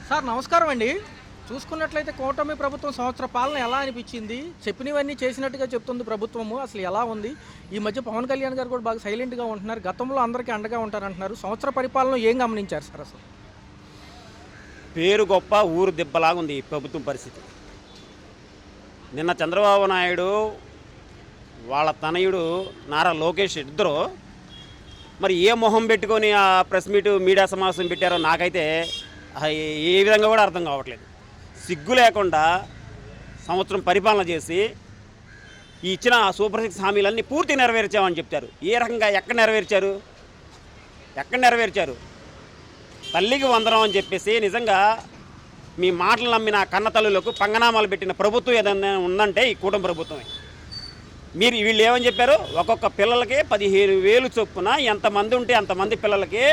Sir నమస్కారం అండి. చూసుకున్నట్లయితే కూటమి ప్రభుత్వం సంవత్సర పాలన ఎలా అనిపించింది? చెప్పినవన్నీ చేసినట్టుగా చెప్తుంది ప్రభుత్వము. అసలు ఎలా ఉంది? ఈ మధ్య పవన్ కళ్యాణ్ గారు కూడా బాగా సైలెంట్గా ఉంటున్నారు. గతంలో అందరికీ అండగా ఉంటారంటున్నారు. సంవత్సర పరిపాలన ఏం గమనించారు సార్ అసలు? పేరు గొప్ప ఊరు దెబ్బలాగా ఉంది ఈ ప్రభుత్వం పరిస్థితి. నిన్న చంద్రబాబు నాయుడు వాళ్ళ తనయుడు నారా లోకేష్ ఇద్దరు మరి ఏ మొహం పెట్టుకొని ఆ ప్రెస్ మీటు మీడియా సమావేశం పెట్టారో నాకైతే ఏ విధంగా కూడా అర్థం కావట్లేదు. సిగ్గు లేకుండా సంవత్సరం పరిపాలన చేసి ఈ ఇచ్చిన సూపర్ సిక్స్ హామీలన్నీ పూర్తి నెరవేర్చామని చెప్తారు. ఏ రకంగా ఎక్కడ నెరవేర్చారు? తల్లికి వందనం అని చెప్పేసి నిజంగా మీ మాటలు నమ్మిన కన్న తల్లులకు పంగనామాలు పెట్టిన ప్రభుత్వం ఏదైనా ఉందంటే ఈ కూటమి ప్రభుత్వమే. వీళ్ళు ఏమని చెప్పారు? ఒక్కొక్క పిల్లలకి 15,000 చొప్పున ఎంతమంది ఉంటే అంతమంది పిల్లలకి,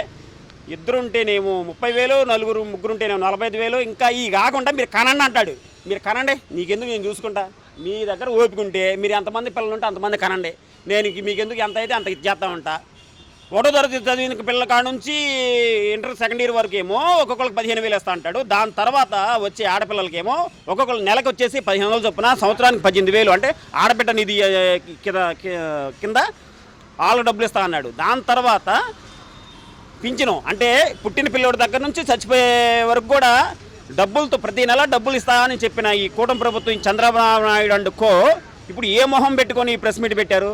ఇద్దరుంటేనేమో 30,000, ముగ్గురుంటేనేమో 45,000, ఇంకా ఈ కాకుండా మీరు కనండి అంటాడు. మీరు కనండి, నీకెందుకు నేను చూసుకుంటా, మీ దగ్గర ఓపిక ఉంటే మీరు ఎంతమంది పిల్లలు ఉంటే అంతమంది కనండి, నేను మీకెందుకు ఎంత అయితే అంత ఇచ్చేస్తామంట. ఒకటో తరగతి చదివిన పిల్లల కాడ నుంచి ఇంటర్ సెకండ్ ఇయర్ వరకు ఏమో ఒక్కొక్కరికి 15,000 ఇస్తా అంటాడు. దాని తర్వాత వచ్చే ఆడపిల్లలకేమో ఒక్కొక్కరు నెలకు వచ్చేసి 15,000 చొప్పున, సంవత్సరానికి 18,000 అంటే ఆడబిడ్డ నిధి కింద వాళ్ళ డబ్బులు ఇస్తా అన్నాడు. దాని తర్వాత పింఛను అంటే పుట్టిన పిల్లోడి దగ్గర నుంచి చచ్చిపోయే వరకు కూడా డబ్బులతో ప్రతి నెల డబ్బులు ఇస్తా అని చెప్పిన ఈ కూటమి ప్రభుత్వం చంద్రబాబు నాయుడు అండుకో ఇప్పుడు ఏ మొహం పెట్టుకొని ప్రెస్ మీట్ పెట్టారు?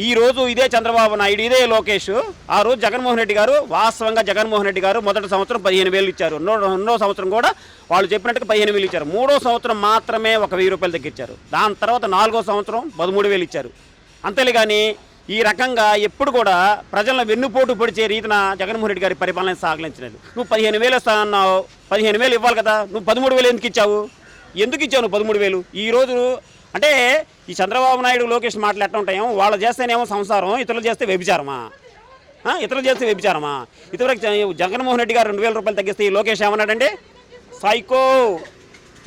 ఈరోజు ఇదే చంద్రబాబు నాయుడు, ఇదే లోకేష్, ఆ రోజు జగన్మోహన్ రెడ్డి గారు, వాస్తవంగా జగన్మోహన్ రెడ్డి గారు మొదటి సంవత్సరం 15,000 ఇచ్చారు. రెండో సంవత్సరం కూడా వాళ్ళు చెప్పినట్టుగా 15,000 ఇచ్చారు. మూడో సంవత్సరం మాత్రమే 1,000 రూపాయలు తగ్గించారు. దాని తర్వాత 4వ సంవత్సరం 13,000 ఇచ్చారు. అంతేలే కానీ ఈ రకంగా ఎప్పుడు కూడా ప్రజలను వెన్నుపోటు పొడిచే రీతిన జగన్మోహన్ రెడ్డి గారి పరిపాలన సాగలించలేదు. నువ్వు 15,000 ఇస్తా అన్నావు, 15,000 ఇవ్వాలి కదా, నువ్వు 13,000 ఎందుకు ఇచ్చావు నువ్వు 13,000? ఈరోజు అంటే ఈ చంద్రబాబు నాయుడు లోకేష్ మాటలు ఎట్లా ఉంటాయేమో, వాళ్ళు చేస్తేనేమో సంసారం, ఇతరులు చేస్తే వ్యభిచారమా? ఇతరులకు జగన్మోహన్ రెడ్డి గారు 2,000 రూపాయలు తగ్గిస్తే ఈ లోకేష్ ఏమన్నాడంటే సైకో,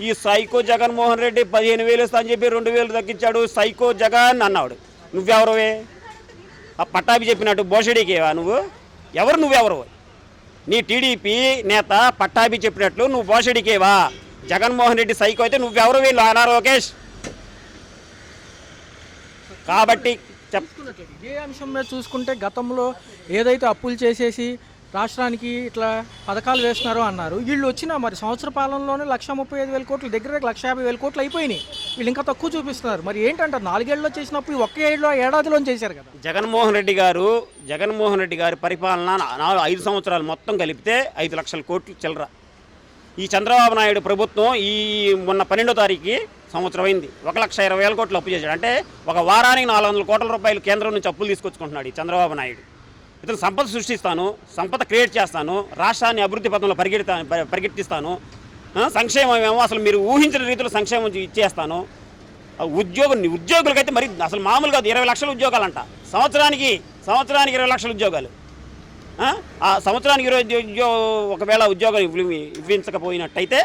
ఈ సైకో జగన్మోహన్ రెడ్డి 15,000 ఇస్తా అని చెప్పి 2,000 తగ్గించాడు, సైకో జగన్ అన్నాడు. నువ్వెవరువే? ఆ పట్టాభి చెప్పినట్టు బోషడీకేవా నువ్వు? నువ్వెవరు? నీ టీడీపీ నేత పట్టాభి చెప్పినట్లు నువ్వు బోషడీకేవా? జగన్మోహన్ రెడ్డి సైకో అయితే నువ్వెవరు వీళ్ళు అనా లోకేష్? కాబట్టి ఇదే అంశం మీద చూసుకుంటే గతంలో ఏదైతే అప్పులు చేసేసి రాష్ట్రానికి ఇట్లా పథకాలు వేస్తున్నారో అన్నారు. వీళ్ళు వచ్చిన మరి సంవత్సర పాలనలోనే 1,35,000 కోట్లు, దగ్గర 1,50,000 కోట్లు అయిపోయినాయి. వీళ్ళు ఇంకా తక్కువ చూపిస్తున్నారు. మరి ఏంటంటారు? 4 ఏళ్ళలో చేసినప్పుడు ఒక్క ఏడాదిలో చేశారు కదా. జగన్మోహన్ రెడ్డి గారి పరిపాలన 5 సంవత్సరాలు మొత్తం కలిపితే 5 లక్షల కోట్లు చిల్లర. ఈ చంద్రబాబు నాయుడు ప్రభుత్వం ఈ మొన్న 12వ తారీఖుకి సంవత్సరం అయింది, 1,20,000 కోట్లు అప్పు చేశాడు. అంటే ఒక వారానికి 400 కోట్ల రూపాయలు కేంద్రం నుంచి అప్పులు తీసుకొచ్చుకుంటున్నాడు ఈ చంద్రబాబు నాయుడు. ఇతను సంపద సృష్టిస్తాను, సంపద క్రియేట్ చేస్తాను, రాష్ట్రాన్ని అభివృద్ధి పథంలో పరిగెట్టిస్తాను, సంక్షేమం ఏమో అసలు మీరు ఊహించిన రీతిలో సంక్షేమం ఇచ్చేస్తాను. ఉద్యోగులకైతే మరి అసలు మామూలుగా 20 లక్షల ఉద్యోగాలంట, సంవత్సరానికి 20 లక్షల ఉద్యోగాలు. ఆ సంవత్సరానికి 20 ఒకవేళ ఉద్యోగం ఇవ్వించకపోయినట్టయితే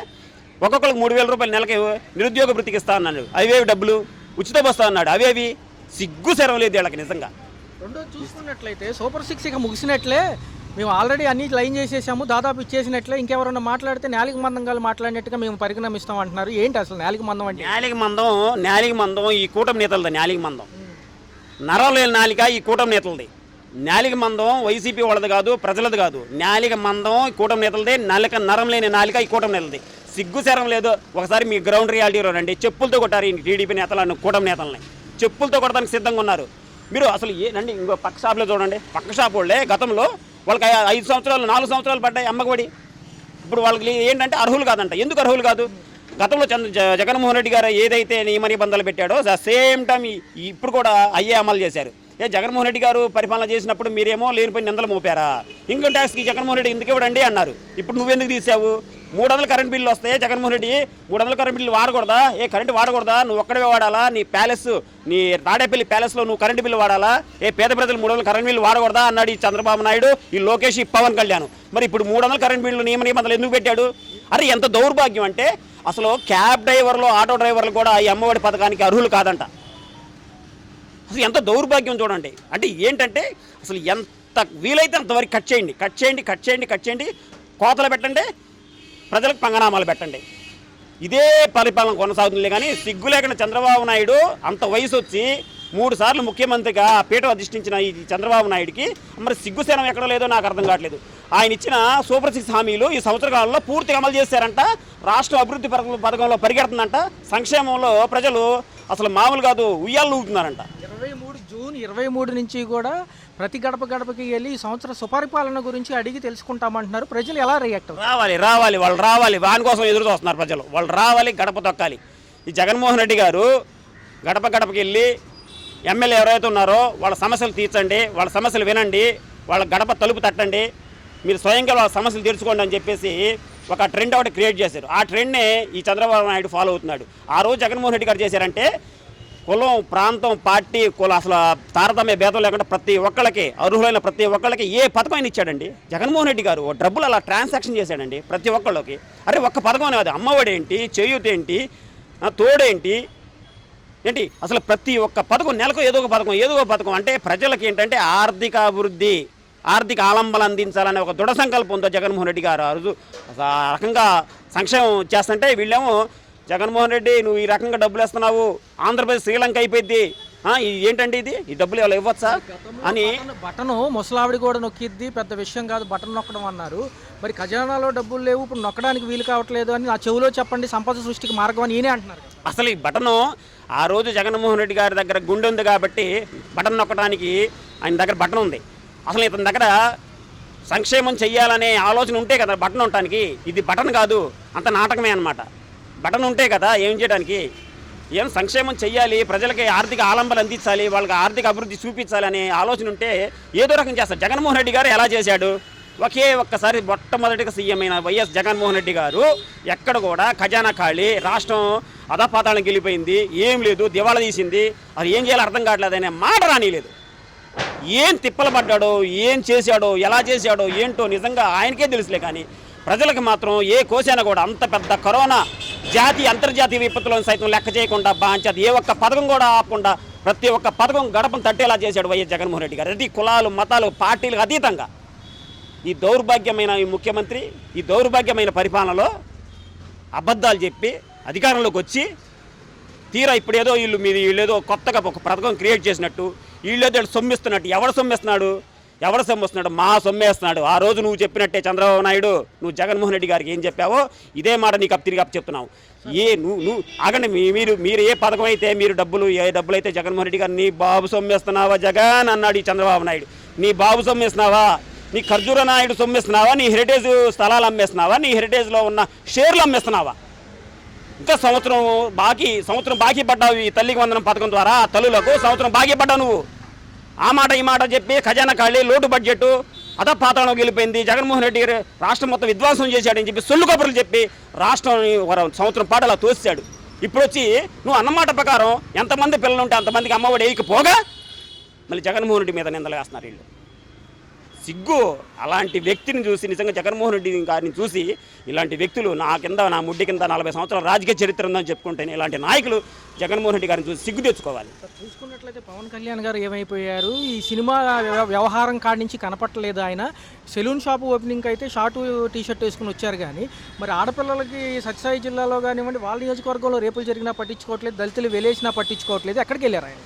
ఒక్కొక్కరికి 3,000 రూపాయలు నెలకి నిరుద్యోగ వృత్తికి ఇస్తా అన్నాడు. అవేవి డబ్బులు ఉచిత బస్తా అన్నాడు. అవేవి సిగ్గు సెరవ లేదు వీళ్ళకి నిజంగా. రెండోది చూసుకున్నట్లయితే సూపర్ సిక్స్ ఇక ముగిసినట్లే, మేము ఆల్రెడీ అన్ని లైన్ చేసేసాము, దాదాపు ఇచ్చేసినట్లే. ఇంకెవరన్నా మాట్లాడితే నాలిక మందంగా మాట్లాడినట్టుగా మేము పరిగణిస్తాం అంటున్నారు. ఏంటి అసలు నాలిక మందం అంటే? నాలిక మందం ఈ కూటమి నేతలది. నాలిక మందం నరం లేని నాలిక ఈ కూటమి నేతలది. నాలిక మందం వైసీపీ వాళ్ళది కాదు, ప్రజలది కాదు. నాలిక మందం ఈ కూటమి నేతలది. నరం లేని నాలిక ఈ కూటమి నేతలది. సిగ్గు శరం లేదు. ఒకసారి మీ గ్రౌండ్ రియాలిటీలో రండి. చెప్పులతో కొట్టారు ఈ టీడీపీ నేతలను, కూటమి నేతలని చెప్పులతో కొట్టడానికి సిద్ధంగా ఉన్నారు. మీరు అసలు ఏనండి, ఇంకో పక్క షాప్లో చూడండి, పక్క షాప్ వాళ్ళే గతంలో వాళ్ళకి 5 సంవత్సరాలు 4 సంవత్సరాలు పడ్డాయి అమ్మకబడి. ఇప్పుడు వాళ్ళకి ఏంటంటే అర్హులు కాదంట. ఎందుకు అర్హులు కాదు? గతంలో జగన్మోహన్ రెడ్డి గారు ఏదైతే నియమ నిబంధనలు పెట్టాడో సేమ్ టైం ఇప్పుడు కూడా అయ్యే అమలు చేశారు. జగన్మోహన్ రెడ్డి గారు పరిపాలన చేసినప్పుడు మీరేమో లేనిపోయి నిందలు మోపారా? ఇన్కమ్ ట్యాక్స్కి జగన్మోహన్ రెడ్డి ఎందుకు ఇవ్వడండి అన్నారు. ఇప్పుడు నువ్వెందుకు తీసావు? 300 కరెంట్ బిల్లు వస్తాయి. జగన్మోహన్ రెడ్డి 300 కరెంట్ బిల్లు వాడకూడదా? కరెంటు వాడకూడదా? నువ్వు ఒక్కడే వాడాలా? నీ ప్యాలెస్, నీ తాడేపల్లి ప్యాలెస్లో నువ్వు కరెంటు బిల్లు వాడాలా? పేద ప్రజలు 300 కరెంట్ బిల్లు వాడకూడదా అన్నాడు ఈ చంద్రబాబు నాయుడు, ఈ లోకేష్, ఈ పవన్ కళ్యాణ్. మరి ఇప్పుడు 300 కరెంట్ బిల్లు నియమ నిబంధనలు ఎందుకు పెట్టాడు? అరే ఎంత దౌర్భాగ్యం అంటే అసలు క్యాబ్ డ్రైవర్లు, ఆటో డ్రైవర్లు కూడా ఈ అమ్మఒడి పథకానికి అర్హులు కాదంట. అసలు ఎంత దౌర్భాగ్యం చూడండి. అంటే ఏంటంటే అసలు ఎంత వీలైతే అంతవరకు కట్ చేయండి, కోతలు పెట్టండి. ప్రజలకు పంగనామాలు పెట్టండి. ఇదే పరిపాలన కొనసాగుతుంది. కానీ సిగ్గు లేకుండా చంద్రబాబు నాయుడు అంత వయసు వచ్చి 3 సార్లు ముఖ్యమంత్రిగా పీఠం అధిష్ఠించిన ఈ చంద్రబాబు నాయుడికి మరి సిగ్గుసేనం ఎక్కడ లేదో నాకు అర్థం కావట్లేదు. ఆయన ఇచ్చిన సూపర్ 6 హామీలు ఈ సంవత్సర కాలంలో పూర్తిగా అమలు చేశారంట. రాష్ట్రం అభివృద్ధి పథకంలో పరిగెడుతుందంట. సంక్షేమంలో ప్రజలు అసలు మామూలు కాదు, ఉయ్యాలు ఊగుతున్నారంట. 23 జూన్ 23 నుంచి కూడా ప్రతి గడపకి వెళ్ళి ఈ సంవత్సర సుపరిపాలన గురించి అడిగి తెలుసుకుంటామంటున్నారు. ప్రజలు ఎలా రియాక్ట్ అవుతారు? రావాలి వాళ్ళు రావాలి. వాని కోసం ఎదురు చూస్తున్నారు ప్రజలు. వాళ్ళు రావాలి, గడప తొక్కాలి. ఈ జగన్మోహన్ రెడ్డి గారు గడపకి వెళ్ళి ఎమ్మెల్యే ఎవరైతే ఉన్నారో వాళ్ళ సమస్యలు తీర్చండి, వాళ్ళ సమస్యలు వినండి, వాళ్ళ గడప తలుపు తట్టండి, మీరు స్వయంగా వాళ్ళ సమస్యలు తీర్చుకోండి అని చెప్పేసి ఒక ట్రెండ్ ఒకటి క్రియేట్ చేశారు. ఆ ట్రెండ్నే ఈ చంద్రబాబు నాయుడు ఫాలో అవుతున్నాడు. ఆ రోజు జగన్మోహన్ రెడ్డి గారు చేశారంటే కులం, ప్రాంతం, పార్టీ, కులం అసలు తారతమ్య భేదం లేకుండా ప్రతి ఒక్కళ్ళకి, అర్హులైన ప్రతి ఒక్కళ్ళకి ఏ పథకం అయినా ఇచ్చాడండి జగన్మోహన్ రెడ్డి గారు. డబ్బులు అలా ట్రాన్సాక్షన్ చేశాడండి ప్రతి ఒక్కళ్ళకి. అరే ఒక్క పథకం అనేది అమ్మఒడి ఏంటి, చేయూత ఏంటి, తోడేంటి ఏంటి, అసలు ప్రతి ఒక్క పథకం నెలకు ఏదో ఒక పథకం అంటే ప్రజలకి ఏంటంటే ఆర్థిక అభివృద్ధి, ఆర్థిక ఆలంబన అందించాలనే ఒక దృఢ సంకల్పంతో జగన్మోహన్ రెడ్డి గారు ఆ రోజు ఆ రకంగా సంక్షేమం చేస్తుంటే వీళ్ళేమో జగన్మోహన్ రెడ్డి నువ్వు ఈ రకంగా డబ్బులు వేస్తున్నావు, ఆంధ్రప్రదేశ్ శ్రీలంక అయిపోయింది, ఏంటండి ఇది, ఈ డబ్బులు ఎవరు ఇవ్వచ్చా అని. బటను ముసలావిడి కూడా నొక్కిద్ది, పెద్ద విషయం కాదు బటన్ నొక్కడం అన్నారు. మరి ఖజానాలో డబ్బులు లేవు, ఇప్పుడు నొక్కడానికి వీలు కావట్లేదు అని నా చెవులో చెప్పండి, సంపద సృష్టికి మార్గం అని ఈయనే అంటున్నారు. అసలు ఈ బటను ఆ రోజు జగన్మోహన్ రెడ్డి గారి దగ్గర గుండె ఉంది కాబట్టి బటన్ నొక్కడానికి ఆయన దగ్గర బటన్ ఉంది. అసలు ఇతని దగ్గర సంక్షేమం చెయ్యాలనే ఆలోచన ఉంటే కదా బటన్ ఉండటానికి. ఇది బటన్ కాదు, అంత నాటకమే అనమాట. బటన్ ఉంటే కదా ఏం చేయడానికి, ఏం సంక్షేమం చెయ్యాలి, ప్రజలకి ఆర్థిక ఆలంబన అందించాలి, వాళ్ళకి ఆర్థిక అభివృద్ధి చూపించాలి అనే ఆలోచన ఉంటే ఏదో రకం చేస్తారు. జగన్మోహన్ రెడ్డి గారు ఎలా చేశాడు, ఒక్కసారి మొట్టమొదటిగా సీఎం అయిన వైఎస్ జగన్మోహన్ రెడ్డి గారు ఎక్కడ కూడా ఖజానా ఖాళీ, రాష్ట్రం అధపాతాళం గెలిపోయింది, ఏం లేదు, దివాళా తీసింది, అది ఏం చేయాలో అర్థం కావట్లేదు అనే మాట రానిలేదు. ఏం తిప్పలు పడ్డాడో, ఏం చేశాడో, ఎలా చేశాడో ఏంటో నిజంగా ఆయనకే తెలుసులే. కానీ ప్రజలకు మాత్రం ఏ కోసైనా కూడా అంత పెద్ద కరోనా జాతీయ అంతర్జాతీయ విపత్తులను సైతం లెక్క చేయకుండా బాంచేది ఏ ఒక్క పథకం కూడా ఆపకుండా ప్రతి ఒక్క పథకం గడపను తట్టేలా చేశాడు వైఎస్ జగన్మోహన్ రెడ్డి గారు. అది కులాలు, మతాలు, పార్టీలకు అతీతంగా ఈ దౌర్భాగ్యమైన ఈ ముఖ్యమంత్రి ఈ దౌర్భాగ్యమైన పరిపాలనలో అబద్ధాలు చెప్పి అధికారంలోకి వచ్చి తీరా ఇప్పుడేదో వీళ్ళేదో కొత్తగా ఒక పథకం క్రియేట్ చేసినట్టు, వీళ్ళేదో సొమ్మిస్తున్నట్టు. ఎవరు సొమ్మిస్తున్నాడు? మా సొమ్మేస్తున్నాడు. ఆ రోజు నువ్వు చెప్పినట్టే చంద్రబాబు నాయుడు, నువ్వు జగన్మోహన్ రెడ్డి గారికి ఏం చెప్పావో ఇదే మాట నీకు తిరిగి చెప్తున్నావు. నువ్వు ఆగండి, మీరు ఏ పథకం అయితే ఏ డబ్బులు అయితే జగన్మోహన్ రెడ్డి గారు నీ బాబు సొమ్మేస్తున్నావా జగన్ అన్నాడు ఈ చంద్రబాబు నాయుడు. నీ బాబు సొమ్మేస్తున్నావా, నీ ఖర్జూర నాయుడు సొమ్మేస్తున్నావా, నీ హెరిటేజ్ స్థలాలు అమ్మేస్తున్నావా, నీ హెరిటేజ్లో ఉన్న షేర్లు అమ్మేస్తున్నావా? ఇంకా సంవత్సరం బాకీ పడ్డావు ఈ తల్లికి వందనం పథకం ద్వారా. తల్లులకు సంవత్సరం బాకీ పడ్డావు నువ్వు. ఆ మాట ఈ మాట చెప్పి ఖజానా ఖాళీ, లోటు బడ్జెట్ అధపాతాళం గెలిపోయింది, జగన్మోహన్ రెడ్డి గారు రాష్ట్రం మొత్తం విధ్వంసం చేశాడని చెప్పి సొల్లు కబుర్లు చెప్పి రాష్ట్రం సంవత్సరం పాటు అలా తోసాడు. ఇప్పుడు వచ్చి నువ్వు అన్నమాట ప్రకారం ఎంతమంది పిల్లలు ఉంటే అంతమందికి అమ్మఒడి వేయకపోగా మళ్ళీ జగన్మోహన్ రెడ్డి మీద నిందలు వేస్తున్నారు వీళ్ళు. సిగ్గు. అలాంటి వ్యక్తిని చూసి నిజంగా జగన్మోహన్ రెడ్డి గారిని చూసి ఇలాంటి వ్యక్తులు నా ముడ్డి కింద 40 సంవత్సరాల రాజకీయ చరిత్ర ఉందని చెప్పుకుంటేనే ఇలాంటి నాయకులు జగన్మోహన్ రెడ్డి గారిని చూసి సిగ్గు తెచ్చుకోవాలి. చూసుకున్నట్లయితే పవన్ కళ్యాణ్ గారు ఏమైపోయారు, ఈ సినిమా వ్యవహారం కాడి నుంచి కనపట్టలేదు. ఆయన సెలూన్ షాప్ ఓపెనింగ్కి అయితే షార్ట్ టీషర్ట్ వేసుకుని వచ్చారు. కానీ మరి ఆడపిల్లలకి సత్యసాయి జిల్లాలో కానివ్వండి, వాళ్ళ నియోజకవర్గంలో రేపులు జరిగినా పట్టించుకోవట్లేదు, దళితులు వెలేసినా పట్టించుకోవట్లేదు. ఎక్కడికి వెళ్ళారు ఆయన?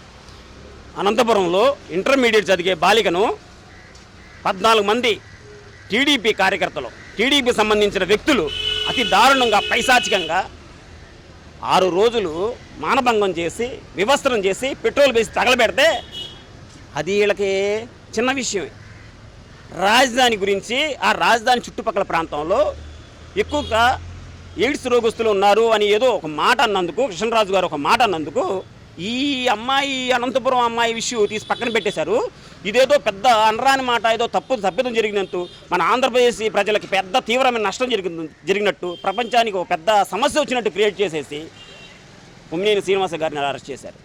అనంతపురంలో ఇంటర్మీడియట్ చదివే బాలికను 14 మంది టీడీపీ కార్యకర్తలు, టీడీపీ సంబంధించిన వ్యక్తులు అతి దారుణంగా పైశాచికంగా 6 రోజులు మానభంగం చేసి, వివస్త్రం చేసి, పెట్రోల్ వేసి తగలబెడితే అది వీళ్ళకి చిన్న విషయమే. రాజధాని గురించి, ఆ రాజధాని చుట్టుపక్కల ప్రాంతంలో ఎక్కువగా ఎయిడ్స్ రోగస్తులు ఉన్నారు అని ఏదో ఒక మాట అన్నందుకు, కృష్ణరాజు గారు ఒక మాట అన్నందుకు ఈ అనంతపురం అమ్మాయి విషయం తీసి పక్కన పెట్టేశారు. ఇదేదో పెద్ద అనరాని మాట, ఏదో తప్పిదం జరిగినట్టు, మన ఆంధ్రప్రదేశ్ ప్రజలకి పెద్ద తీవ్రమైన నష్టం జరిగినట్టు, ప్రపంచానికి ఒక పెద్ద సమస్య వచ్చినట్టు క్రియేట్ చేసేసి కొమ్మినేని శ్రీనివాస గారిని అరెస్ట్ చేశారు.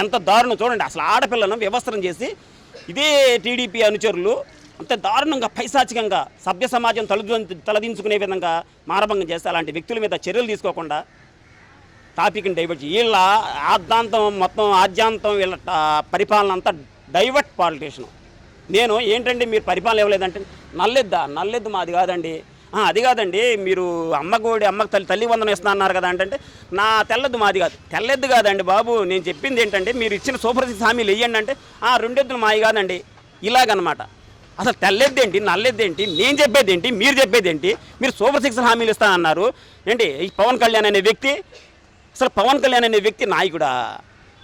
ఎంత దారుణం చూడండి. అసలు ఆడపిల్లను వ్యవస్థరం చేసి ఇదే టీడీపీ అనుచరులు అంత దారుణంగా పైశాచికంగా సభ్య సమాజం తలదించుకునే విధంగా మానభంగం చేస్తే అలాంటి వ్యక్తుల మీద చర్యలు తీసుకోకుండా టాపిక్ని డైవర్ట్ వీళ్ళ ఆద్యాంతం వీళ్ళ పరిపాలన అంతా డైవర్ట్ పాలిటిషను. నేను ఏంటంటే మీరు పరిపాలన ఇవ్వలేదంటే నల్లెద్దు మాది కాదండి, అది కాదండి, మీరు అమ్మకు తల్లి వందనం ఇస్తున్నా అన్నారు కదా అంటే నా తెల్లద్దు మాది కాదు. తెల్లెద్దు కాదండి బాబు, నేను చెప్పింది ఏంటంటే మీరు ఇచ్చిన సూపర్ 6 హామీలు వేయండి అంటే 2 ఎద్దులు మావి కాదండి ఇలాగనమాట. అసలు తెల్లెద్దేంటి నల్లెద్దేంటి, నేను చెప్పేది ఏంటి, మీరు చెప్పేది ఏంటి? మీరు సూపర్ 6 హామీలు ఇస్తానన్నారు ఏంటి? ఈ పవన్ కళ్యాణ్ అనే వ్యక్తి, అసలు పవన్ కళ్యాణ్ అనే వ్యక్తి నాయకుడా?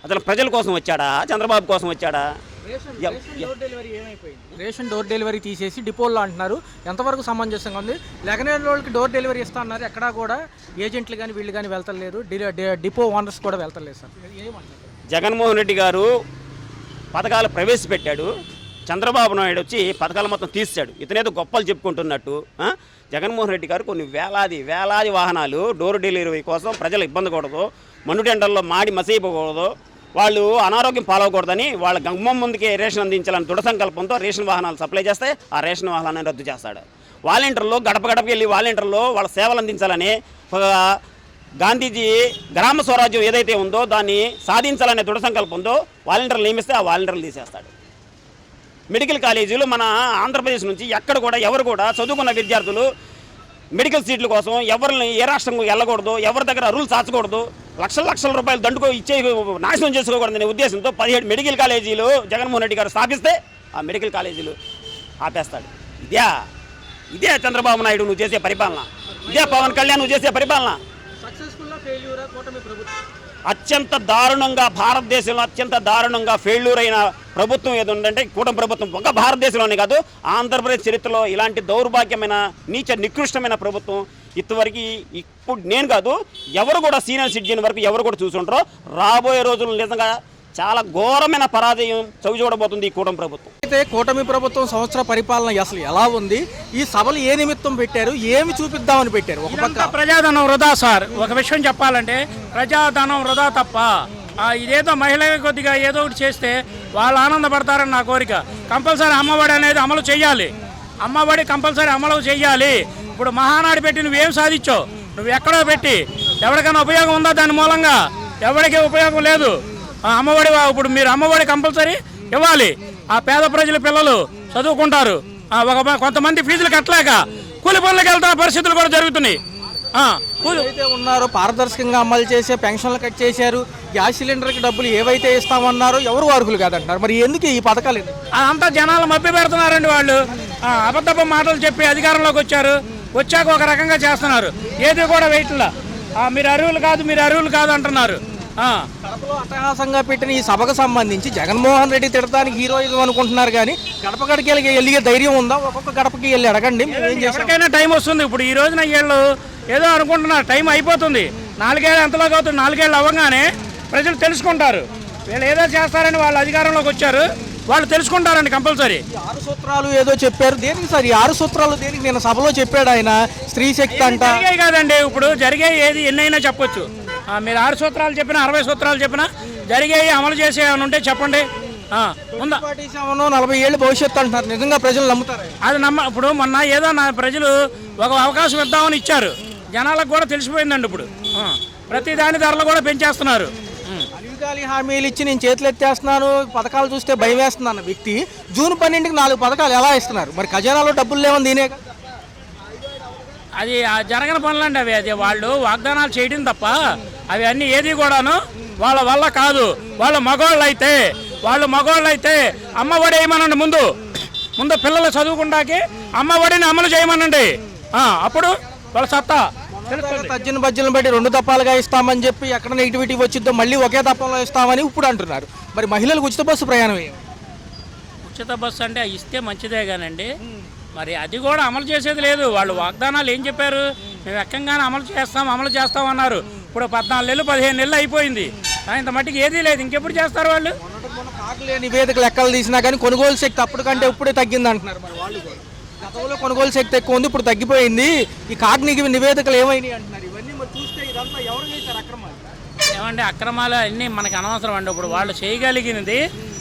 అసలు ప్రజల కోసం వచ్చాడా, చంద్రబాబు కోసం వచ్చాడా? రేషన్ డోర్ డెలివరీ తీసేసి డిపోల్లో అంటున్నారు. ఎంతవరకు సమంజసంగా ఉంది? లేకనే వాళ్ళకి డోర్ డెలివరీ ఇస్తా అన్నారు. ఎక్కడా కూడా ఏజెంట్లు కానీ వీళ్ళు కానీ వెళ్తలేరు, డిపో ఓనర్స్ కూడా వెళ్తలేదు సార్. ఏమంటారు? జగన్మోహన్ రెడ్డి గారు పథకాలు ప్రవేశపెట్టాడు, చంద్రబాబు నాయుడు వచ్చి పథకాలు మొత్తం తీసాడు. ఇతనేదో గొప్పలు చెప్పుకుంటున్నట్టు జగన్మోహన్ రెడ్డి గారు కొన్ని వేలాది వాహనాలు డోర్ డెలివరీ కోసం ప్రజలు ఇబ్బంది కూడదు, మండుటెండల్లో మాడి మసైపోకూడదు, వాళ్ళు అనారోగ్యం పాలవకూడదని వాళ్ళ గమ్మం ముందుకే రేషన్ అందించాలని దృఢ సంకల్పంతో రేషన్ వాహనాలు సప్లై చేస్తే ఆ రేషన్ వాహనాన్ని రద్దు చేస్తాడు. వాలంటీర్లు గడపకి వెళ్ళి వాలంటీర్లు వాళ్ళ సేవలు అందించాలని గాంధీజీ గ్రామ స్వరాజ్యం ఏదైతే ఉందో దాన్ని సాధించాలనే దృఢ సంకల్పంతో వాలంటీర్లు నియమిస్తే ఆ వాలంటీర్లు తీసేస్తాడు. మెడికల్ కాలేజీలు మన ఆంధ్రప్రదేశ్ నుంచి ఎక్కడ కూడా ఎవరు కూడా చదువుకున్న విద్యార్థులు మెడికల్ సీట్ల కోసం ఎవరిని ఏ రాష్ట్రం వెళ్ళకూడదు, ఎవరి దగ్గర రూల్స్ ఆచకూడదు, లక్షల రూపాయలు దండుకో ఇచ్చే నాశనం చేసుకోకూడదనే ఉద్దేశంతో 17 మెడికల్ కాలేజీలు జగన్మోహన్ రెడ్డి గారు స్థాపిస్తే ఆ మెడికల్ కాలేజీలు ఆపేస్తాడు. ఇదే చంద్రబాబు నాయుడు నువ్వు చేసే పరిపాలన, ఇదే పవన్ కళ్యాణ్ నువ్వు చేసే పరిపాలన. అత్యంత దారుణంగా భారతదేశంలో అత్యంత దారుణంగా ఫెయిల్యూర్ అయిన ప్రభుత్వం ఏది ఉందంటే కూటమి ప్రభుత్వం. ఒక భారతదేశంలోనే కాదు ఆంధ్రప్రదేశ్ చరిత్రలో ఇలాంటి దౌర్భాగ్యమైన నికృష్టమైన ప్రభుత్వం ఇంతవరకు ఇప్పుడు నేను కాదు ఎవరు కూడా సీనియర్ సిటిజన్ వరకు ఎవరు కూడా చూసుంటారో. రాబోయే రోజుల్లో నిజంగా చాలా ఘోరమైన పరాజయం చవిచూడబోతుంది ఈ కూటమి ప్రభుత్వం. అయితే కూటమి ప్రభుత్వం సంవత్సర పరిపాలన అసలు ఎలా ఉంది, ఈ సభలు ఏ నిమిత్తం పెట్టారు, ఏమి చూపిద్దామని పెట్టారు? ఒక పక్క ప్రజాధనం వృధా సార్. ఒక విషయం చెప్పాలంటే ప్రజాధనం వృధా తప్ప ఇదేదో మహిళ కొద్దిగా ఏదో ఒకటి చేస్తే వాళ్ళు ఆనందపడతారని నా కోరిక. కంపల్సరీ అమ్మఒడి అనేది అమలు చేయాలి, అమ్మఒడి కంపల్సరీ అమలు చేయాలి. ఇప్పుడు మహానాడు పెట్టి నువ్వేం సాధించావు? నువ్వు ఎక్కడో పెట్టి ఎవరికైనా ఉపయోగం ఉందా? దాని మూలంగా ఎవరికి ఉపయోగం లేదు. అమ్మఒడి ఇప్పుడు మీరు అమ్మఒడి కంపల్సరీ ఇవ్వాలి. ఆ పేద ప్రజల పిల్లలు చదువుకుంటారు. కొంతమంది ఫీజులు కట్టలేక కూలి పనులకు వెళ్తున్న పరిస్థితులు కూడా జరుగుతున్నాయి. ఏవైతే ఉన్నారో పారదర్శకంగా అమలు చేసే పెన్షన్లు కట్ చేశారు, గ్యాస్ సిలిండర్కి డబ్బులు ఏవైతే ఇస్తామన్నారో ఎవరు అర్హులు కాదంటున్నారు. మరి ఎందుకు ఈ పథకాలు? అంతా జనాలు మభ్య పెడుతున్నారండి. వాళ్ళు అబద్ధపు మాటలు చెప్పి అధికారంలోకి వచ్చాక ఒక రకంగా చేస్తున్నారు. ఏది కూడా వెయిట్లా మీరు అర్హులు కాదు అంటున్నారు. కడపలో అట్టహాసంగా పెట్టిన ఈ సభకు సంబంధించి జగన్మోహన్ రెడ్డి తిడటానికి హీరోయిజం అనుకుంటున్నారు, కానీ గడప గడికి వెళ్ళే ధైర్యం ఉందా? ఒక్కొక్క గడపకి వెళ్ళి అడగండి, ఎవరికైనా టైం వస్తుంది. ఇప్పుడు ఈ రోజున వీళ్ళు ఏదో అనుకుంటున్నారు, టైం అయిపోతుంది. 4 ఏళ్ళు ఎంతలోకి అవుతుంది? 4 ఏళ్ళు అవ్వగానే ప్రజలు తెలుసుకుంటారు వీళ్ళు ఏదో చేస్తారని. వాళ్ళు అధికారంలోకి వచ్చారు, వాళ్ళు తెలుసుకుంటారండి కంపల్సరీ. 6 సూత్రాలు ఏదో చెప్పారు, దేనికి సార్ ఈ 6 సూత్రాలు? దేనికి? నేను సభలో చెప్పాడు ఆయన స్త్రీ శక్తి అంట. జరిగాయి కాదండి, ఇప్పుడు జరిగే ఏది ఎన్నైనా చెప్పొచ్చు. మీరు 6 సూత్రాలు చెప్పినా 60 సూత్రాలు చెప్పినా జరిగాయి అమలు చేసే ఏమైనా ఉంటే చెప్పండి. 40 ఏళ్ళు భవిష్యత్తు అంటున్నారు, నిజంగా ప్రజలు నమ్ముతారు? అది ఇప్పుడు మొన్న ఏదో ప్రజలు ఒక అవకాశం ఇద్దామని ఇచ్చారు, జనాలకు కూడా తెలిసిపోయిందండి. ఇప్పుడు ప్రతి దాని ధరలు కూడా పెంచేస్తున్నారు. అలివిగాలి హామీలు ఇచ్చి నేను చేతులు ఎత్తేస్తున్నాను, పథకాలు చూస్తే భయం వేస్తుంది అన్న వ్యక్తి జూన్ 12కి 4 పథకాలు ఎలా ఇస్తున్నారు? మరి ఖజానాలో డబ్బులు లేవని దీనే అది జరగని పనులండి అవి. అది వాళ్ళు వాగ్దానాలు చేయడం తప్ప అవి అన్నీ ఏది కూడాను వాళ్ళ వల్ల కాదు. వాళ్ళు మగవాళ్ళు అయితే అమ్మఒడి వేయమనండి. ముందు పిల్లలు చదువుకుంటాకి అమ్మఒడిని అమలు చేయమనండి. అప్పుడు వాళ్ళ సత్తా తజ్జన బజ్జలను బట్టి 2 దప్పాలుగా ఇస్తామని చెప్పి ఎక్కడ నెగిటివిటీ వచ్చిద్దో మళ్ళీ ఒకే దప్పంలో ఇస్తామని ఇప్పుడు అంటున్నారు. మరి మహిళలకు ఉచిత బస్సు ప్రయాణం ఉచిత బస్సు అంటే ఇస్తే మంచిదే కానండి, మరి అది కూడా అమలు చేసేది లేదు. వాళ్ళు వాగ్దానాలు ఏం చెప్పారు? మేము ఎక్కంగానే అమలు చేస్తాం అన్నారు. ఇప్పుడు 14 నెలలు 15 నెలలు అయిపోయింది, ఇంత మట్టికి ఏదీ లేదు. ఇంకెప్పుడు చేస్తారు వాళ్ళు? నివేదిక లెక్కలు తీసినా కానీ కొనుగోలు శక్తి అప్పటికంటే ఇప్పుడే తగ్గింది అంటున్నారు. మరి వాళ్ళు గతంలో కొనుగోలు శక్తి ఎక్కువ ఉంది, ఇప్పుడు తగ్గిపోయింది. ఈ కాగ్నిటివ్ నివేదికలు ఏమైనాయి అంటున్నారు. ఇవన్నీ మరి చూస్తే ఇదంతా ఎవరు చేశారు అక్రమాలు? ఏమంటే అక్రమాలు అన్నీ మనకు అనవసరం అండి. ఇప్పుడు వాళ్ళు చేయగలిగినది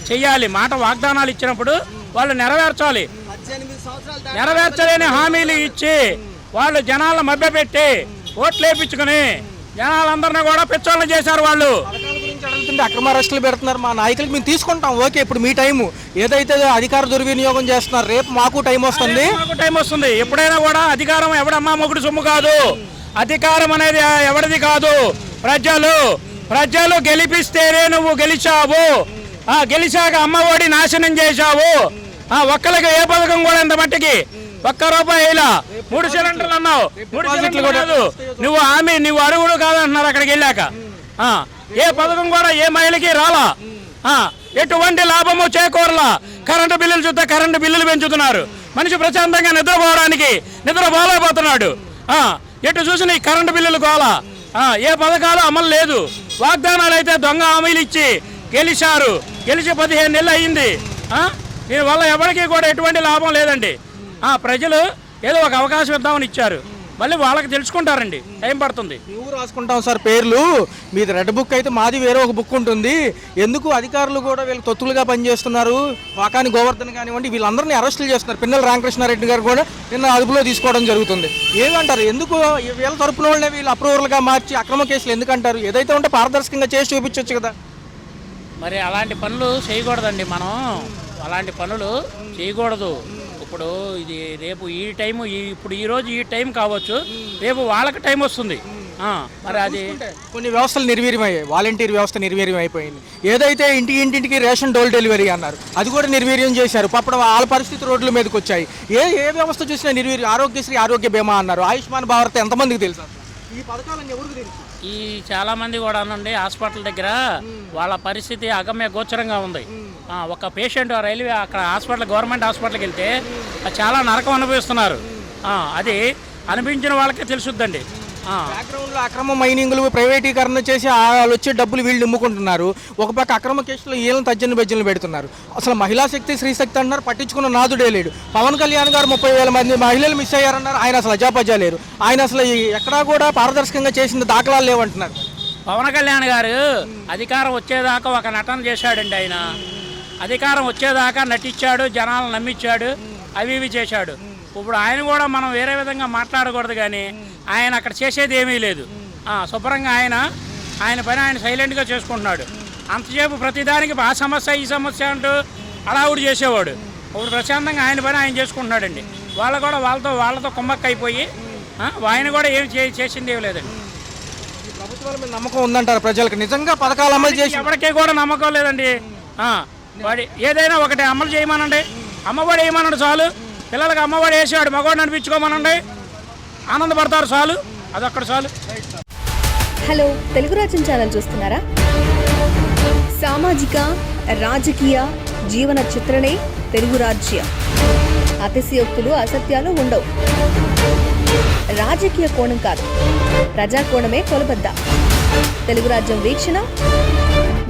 చెయ్యాలి. మాట వాగ్దానాలు ఇచ్చినప్పుడు వాళ్ళు నెరవేర్చాలి. నెరవేర్చలేని హామీలు ఇచ్చి వాళ్ళు జనాలను మభ్యపెట్టి ఓట్లు వేయించుకుని జనాలందరినీ కూడా పిచ్చోళ్ళని చేశారు. వాళ్ళు వెళ్తుంటే అక్రమ అరెస్టులు పెడుతున్నారు మా నాయకులకి, మేము తీసుకుంటాం ఓకే. ఇప్పుడు మీ టైము ఏదైతే అధికార దుర్వినియోగం చేస్తున్నారు, రేపు మాకు టైం వస్తుంది. మాకు టైం వస్తుంది. ఎప్పుడైనా కూడా అధికారం ఎవడమ్మా మొగుడు సొమ్ము కాదు. అధికారం అనేది ఎవరిది కాదు, ప్రజలు గెలిపిస్తేనే నువ్వు గెలిచావు. గెలిచాక అమ్మఒడి నాశనం చేశావు. ఒక్కరికి ఏ పథకం కూడా ఇంత మట్టికి ₹1 ఇలా 3 సిలిండర్లు అన్నావు. 3 సిలిండర్లు కాదు, నువ్వు అరుగుడు కాదంటున్నారు అక్కడికి వెళ్ళాక. ఏ పథకం కూడా ఏ మహిళకి రాలా, ఎటువంటి లాభము చేకూరలా. కరెంటు బిల్లులు చూస్తే కరెంటు బిల్లులు పెంచుతున్నారు. మనిషి ప్రశాంతంగా నిద్రపోవడానికి నిద్రపోలేకపోతున్నాడు. ఎటు చూసిన ఈ కరెంటు బిల్లులు కోలా. ఏ పథకాలు అమలు లేదు. వాగ్దానాలు అయితే దొంగ హామీలు ఇచ్చి గెలిచి 15 నెలలు అయ్యింది. దీనివల్ల ఎవరికి కూడా ఎటువంటి లాభం లేదండి. ప్రజలు ఏదో ఒక అవకాశం ఇద్దామని ఇచ్చారు, మళ్ళీ వాళ్ళకి తెలుసుకుంటారండి, టైం పడుతుంది. మేము రాసుకుంటాం సార్ పేర్లు, మీది రెడ్ బుక్ అయితే మాది వేరే ఒక బుక్ ఉంటుంది. ఎందుకు అధికారులు కూడా వీళ్ళు తొత్తులుగా పనిచేస్తున్నారు. వాకాని గోవర్ధన్ కానివ్వండి, వీళ్ళందరినీ అరెస్టులు చేస్తున్నారు. పిన్నెల రామకృష్ణారెడ్డి గారు కూడా నిన్న అదుపులో తీసుకోవడం జరుగుతుంది. ఏమంటారు, ఎందుకు వీళ్ళ తరపున వాళ్ళనే వీళ్ళు అప్రూవర్లుగా మార్చి అక్రమ కేసులు ఎందుకంటారు? ఏదైతే ఉంటే పారదర్శకంగా చేసి చూపించవచ్చు కదా. మరి అలాంటి పనులు చేయకూడదండి. మనం అలాంటి పనులు చేయకూడదు. ఇప్పుడు ఇది రేపు ఈ టైము, ఇప్పుడు ఈరోజు ఈ టైం కావచ్చు, రేపు వాళ్ళకి టైం వస్తుంది. మరి అది కొన్ని వ్యవస్థలు నిర్వీర్యమయ్యాయి. వాలంటీర్ వ్యవస్థ నిర్వీర్యం అయిపోయింది. ఏదైతే ఇంటింటికి రేషన్ డోర్ డెలివరీ అన్నారు, అది కూడా నిర్వీర్యం చేశారు. అప్పుడు వాళ్ళ పరిస్థితి రోడ్ల మీదకి వచ్చాయి. ఏ వ్యవస్థ చూసినా నిర్వీర్యం. ఆరోగ్యశ్రీ, ఆరోగ్య బీమా అన్నారు. ఆయుష్మాన్ భారత్ ఎంతమందికి తెలుసు? ఈ పథకాలను ఎవరికి తెలుసు? ఈ చాలా మంది కూడా అనండి హాస్పిటల్ దగ్గర వాళ్ళ పరిస్థితి అగమ్య గోచరంగా ఉంది. ఒక పేషెంట్ రైల్వే అక్కడ గవర్నమెంట్ హాస్పిటల్కి వెళ్తే చాలా నరకం అనుభవిస్తున్నారు. అది అనిపించిన వాళ్ళకే తెలుసుద్దండి. బ్యాక్గ్రౌండ్లో అక్రమ మైనింగ్లు ప్రైవేటీకరణ చేసి వాళ్ళు వచ్చే డబ్బులు వీళ్ళు నిమ్ముకుంటున్నారు. ఒక పక్క అక్రమ కేసులు వీళ్ళని తజ్జని బెజ్జలు పెడుతున్నారు. అసలు మహిళా శక్తి, స్త్రీ శక్తి అన్నారు, పట్టించుకున్న నాదుడే లేడు. పవన్ కళ్యాణ్ గారు 30,000 మంది మహిళలు మిస్ అయ్యారన్నారు, ఆయన అసలు అజాపజా లేరు. ఆయన అసలు ఎక్కడా కూడా పారదర్శకంగా చేసిన దాఖలాలు లేవంటున్నారు. పవన్ కళ్యాణ్ గారు అధికారం వచ్చేదాకా ఒక నటన చేశాడండి. ఆయన అధికారం వచ్చేదాకా నటించాడు, జనాలను నమ్మించాడు, అవి చేశాడు. ఇప్పుడు ఆయన కూడా మనం వేరే విధంగా మాట్లాడకూడదు, కానీ ఆయన అక్కడ చేసేది ఏమీ లేదు. శుభ్రంగా ఆయన పని ఆయన సైలెంట్గా చేసుకుంటున్నాడు. అంతసేపు ప్రతిదానికి ఆ సమస్య ఈ సమస్య అంటూ అడావుడు చేసేవాడు. ఇప్పుడు ప్రశాంతంగా ఆయన పని ఆయన చేసుకుంటున్నాడండి. వాళ్ళు కూడా వాళ్ళతో కుమ్మక్క అయిపోయి ఆయన కూడా ఏం చేసింది ఏమి లేదండి. ప్రభుత్వాల మీద నమ్మకం ఉందంటారు ప్రజలకు? నిజంగా పథకాలు అమలు చేసి ఎవరికీ కూడా నమ్మకం లేదండి. వాడి ఏదైనా ఒకటి అమలు చేయమనండి, అమ్మఒడి వేయమనండి చాలు. పిల్లలకి అమ్మఒడి వేసేవాడు మగవాడిని అనిపించుకోమనండి, ఆనందపడతారు చాలు. అదొక్కడ చాలు. హలో, తెలుగు రాజ్యం ఛానల్ చూస్తున్నారా? సామాజిక, రాజకీయ, జీవన చిత్రణే తెలుగు రాజ్యం. అతిశయోక్తులు, అసత్యాలు ఉండవు. రాజకీయ కోణం కాదు, ప్రజా కోణమే కొలబద్ద. తెలుగు రాజ్యం వీక్షణ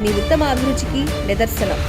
మీ ఉత్తమ అభిరుచికి నిదర్శనం.